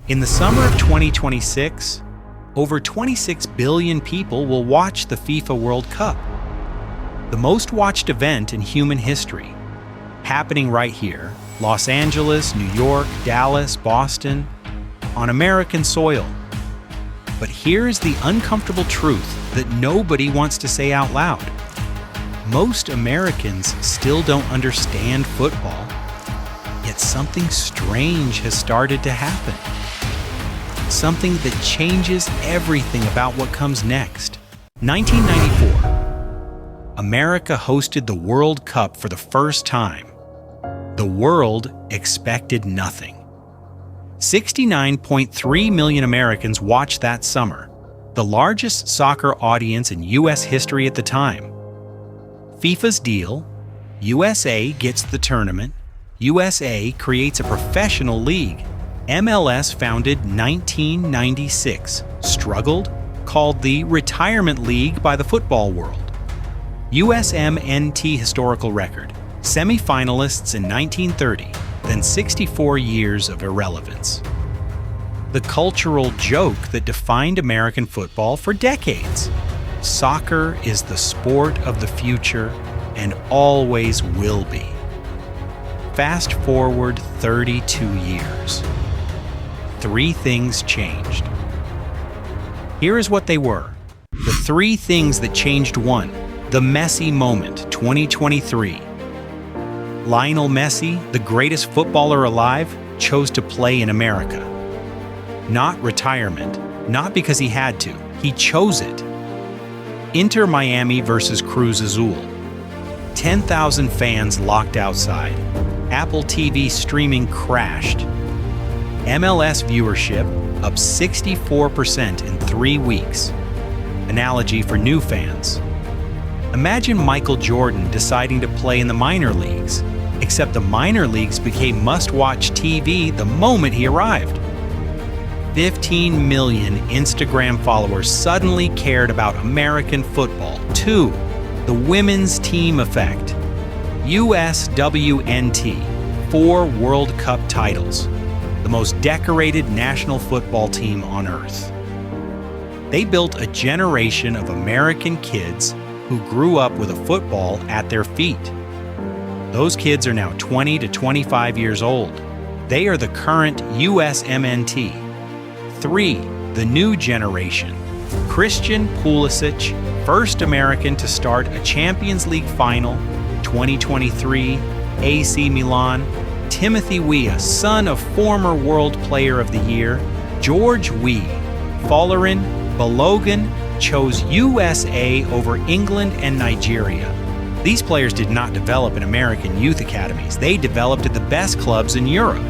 In the summer of 2026, over 26 billion people will watch the FIFA World Cup, the most watched event in human history, happening right here, Los Angeles, New York, Dallas, Boston, on American soil. But here's the uncomfortable truth that nobody wants to say out loud. Most Americans still don't understand football, yet something strange has started to happen. Something that changes everything about what comes next. 1994. America hosted the World Cup for the first time. The world expected nothing. 69.3 million Americans watched that summer, the largest soccer audience in U.S. history at the time. FIFA's deal: USA gets the tournament, USA creates a professional league. MLS, founded 1996, struggled, called the Retirement League by the football world. USMNT historical record: semifinalists in 1930, then 64 years of irrelevance. The cultural joke that defined American football for decades. Soccer is the sport of the future and always will be. Fast forward 32 years. 3 things changed. Here is what they were. The 3 things that changed: 1. The Messi moment, 2023. Lionel Messi, the greatest footballer alive, chose to play in America. Not retirement, not because he had to, he chose it. Inter Miami versus Cruz Azul. 10,000 fans locked outside. Apple TV streaming crashed. MLS viewership up 64% in 3 weeks. Analogy for new fans. Imagine Michael Jordan deciding to play in the minor leagues, except the minor leagues became must-watch TV the moment he arrived. 15 million Instagram followers suddenly cared about American football. 2. The women's team effect. USMNT, 4 World Cup titles, the most decorated national football team on earth. They built a generation of American kids who grew up with a football at their feet. Those kids are now 20 to 25 years old. They are the current USMNT. 3. The new generation. Christian Pulisic, first American to start a Champions League final, 2023, AC Milan. Timothy Weah, son of former World Player of the Year, George Weah. Folarin Balogun chose USA over England and Nigeria. These players did not develop in American youth academies. They developed at the best clubs in Europe.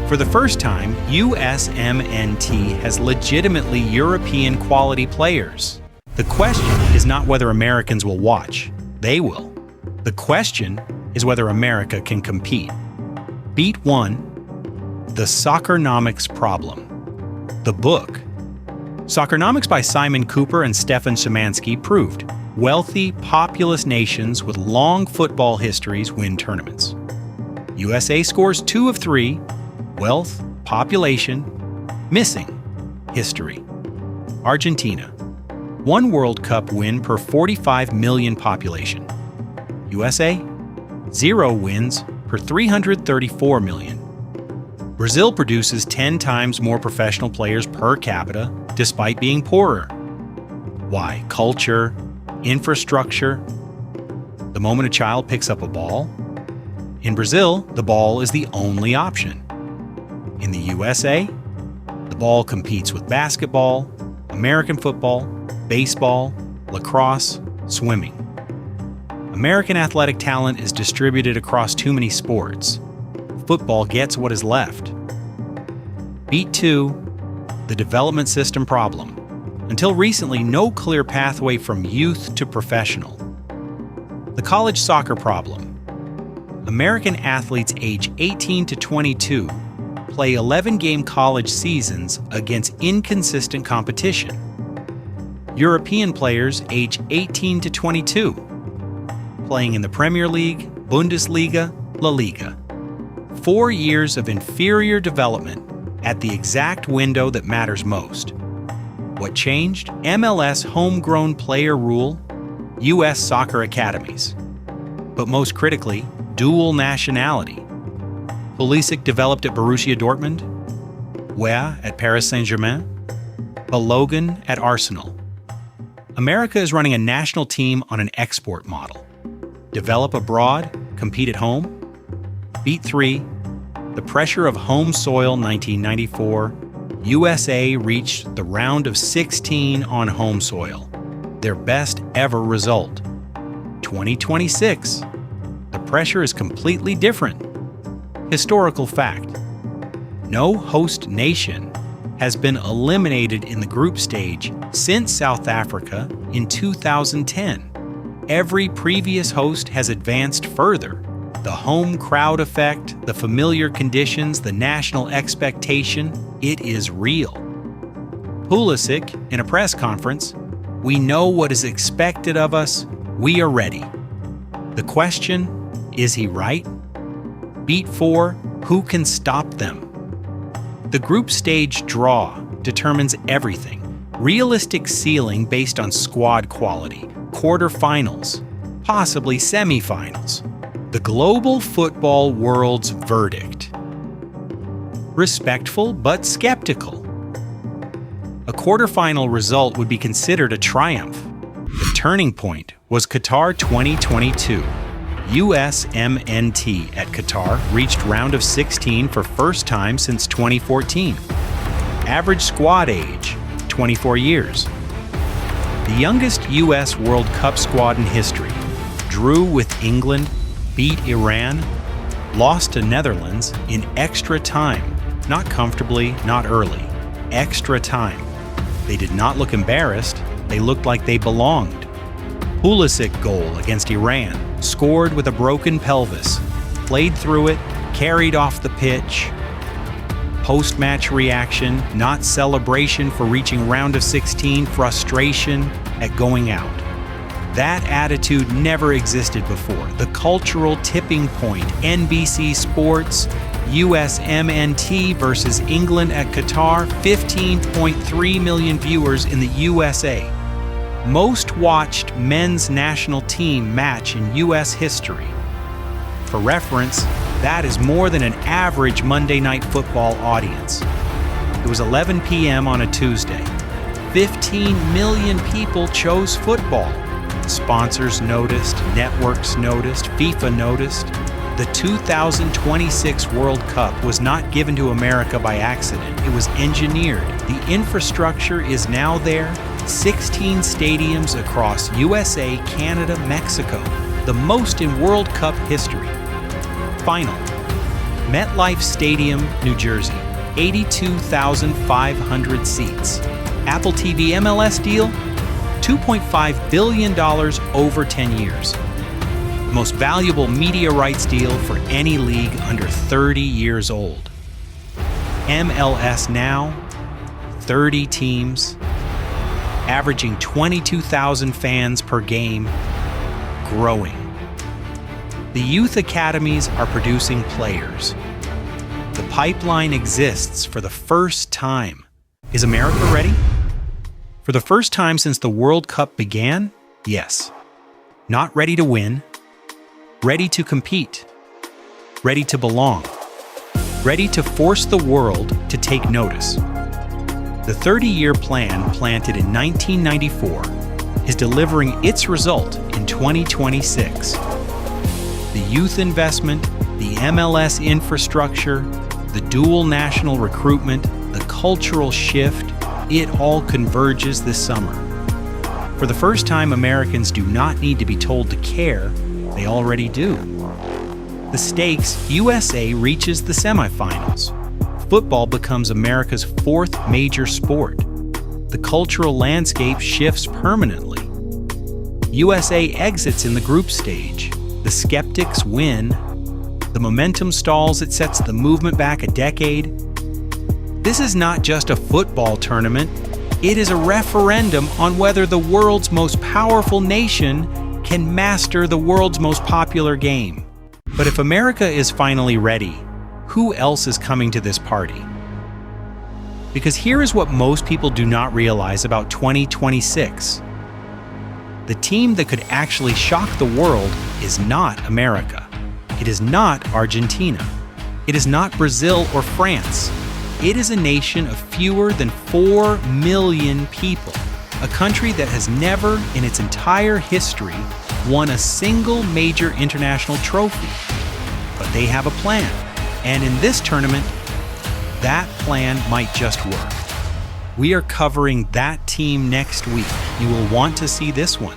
For the first time, USMNT has legitimately European quality players. The question is not whether Americans will watch. They will. The question is whether America can compete. Beat 1. The Soccernomics Problem. The book. Soccernomics by Simon Cooper and Stefan Szymanski proved wealthy, populous nations with long football histories win tournaments. USA scores 2 of 3. Wealth, population, missing, history. Argentina. 1 World Cup win per 45 million population. USA. 0 wins per 334 million. Brazil produces 10 times more professional players per capita despite being poorer. Why? Culture, infrastructure. The moment a child picks up a ball, in Brazil, the ball is the only option. In the USA, the ball competes with basketball, American football, baseball, lacrosse, swimming. American athletic talent is distributed across too many sports. Football gets what is left. Beat 2. The development system problem. Until recently, no clear pathway from youth to professional. The college soccer problem. American athletes age 18 to 22 play 11-game college seasons against inconsistent competition. European players age 18 to 22, playing in the Premier League, Bundesliga, La Liga. 4 years of inferior development, at the exact window that matters most. What changed? MLS homegrown player rule, US soccer academies. But most critically, dual nationality. Pulisic developed at Borussia Dortmund, Weah at Paris Saint-Germain, Balogun at Arsenal. America is running a national team on an export model. Develop abroad, compete at home. Beat 3, the pressure of home soil 1994, USA reached the round of 16 on home soil, their best ever result. 2026, the pressure is completely different. Historical fact: no host nation has been eliminated in the group stage since South Africa in 2010. Every previous host has advanced further. The home crowd effect, the familiar conditions, the national expectation, it is real. Pulisic, in a press conference, "We know what is expected of us. We are ready." The question, is he right? Beat 4, who can stop them? The group stage draw determines everything. Realistic ceiling based on squad quality, quarterfinals, possibly semifinals. The global football world's verdict. Respectful but skeptical. A quarterfinal result would be considered a triumph. The turning point was Qatar 2022. USMNT at Qatar reached round of 16 for first time since 2014. Average squad age, 24 years. The youngest US World Cup squad in history, drew with England, beat Iran, lost to Netherlands in extra time. Not comfortably, not early. Extra time. They did not look embarrassed, they looked like they belonged. Pulisic goal against Iran, scored with a broken pelvis, played through it, carried off the pitch. Post-match reaction, not celebration for reaching round of 16, frustration at going out. That attitude never existed before. The cultural tipping point, NBC Sports, USMNT versus England at Qatar, 15.3 million viewers in the USA. Most watched men's national team match in US history. For reference, that is more than an average Monday Night Football audience. It was 11 p.m. on a Tuesday. 15 million people chose football. Sponsors noticed, networks noticed, FIFA noticed. The 2026 World Cup was not given to America by accident. It was engineered. The infrastructure is now there. 16 stadiums across USA, Canada, Mexico. The most in World Cup history. Final. MetLife Stadium, New Jersey. 82,500 seats. Apple TV MLS deal, $2.5 billion over 10 years. Most valuable media rights deal for any league under 30 years old. MLS Now, 30 teams, averaging 22,000 fans per game, growing. The youth academies are producing players. The pipeline exists for the first time. Is America ready? For the first time since the World Cup began, yes. Not ready to win, ready to compete, ready to belong, ready to force the world to take notice. The 30-year plan planted in 1994 is delivering its result in 2026. The youth investment, the MLS infrastructure, the dual national recruitment, the cultural shift, it all converges this summer. For the first time, Americans do not need to be told to care, they already do. The stakes, USA reaches the semifinals. Football becomes America's fourth major sport. The cultural landscape shifts permanently. USA exits in the group stage. The skeptics win. The momentum stalls, it sets the movement back a decade. This is not just a football tournament, it is a referendum on whether the world's most powerful nation can master the world's most popular game. But if America is finally ready, who else is coming to this party? Because here is what most people do not realize about 2026. The team that could actually shock the world is not America. It is not Argentina. It is not Brazil or France. It is a nation of fewer than 4 million people, a country that has never in its entire history won a single major international trophy. But they have a plan, and in this tournament, that plan might just work. We are covering that team next week. You will want to see this one.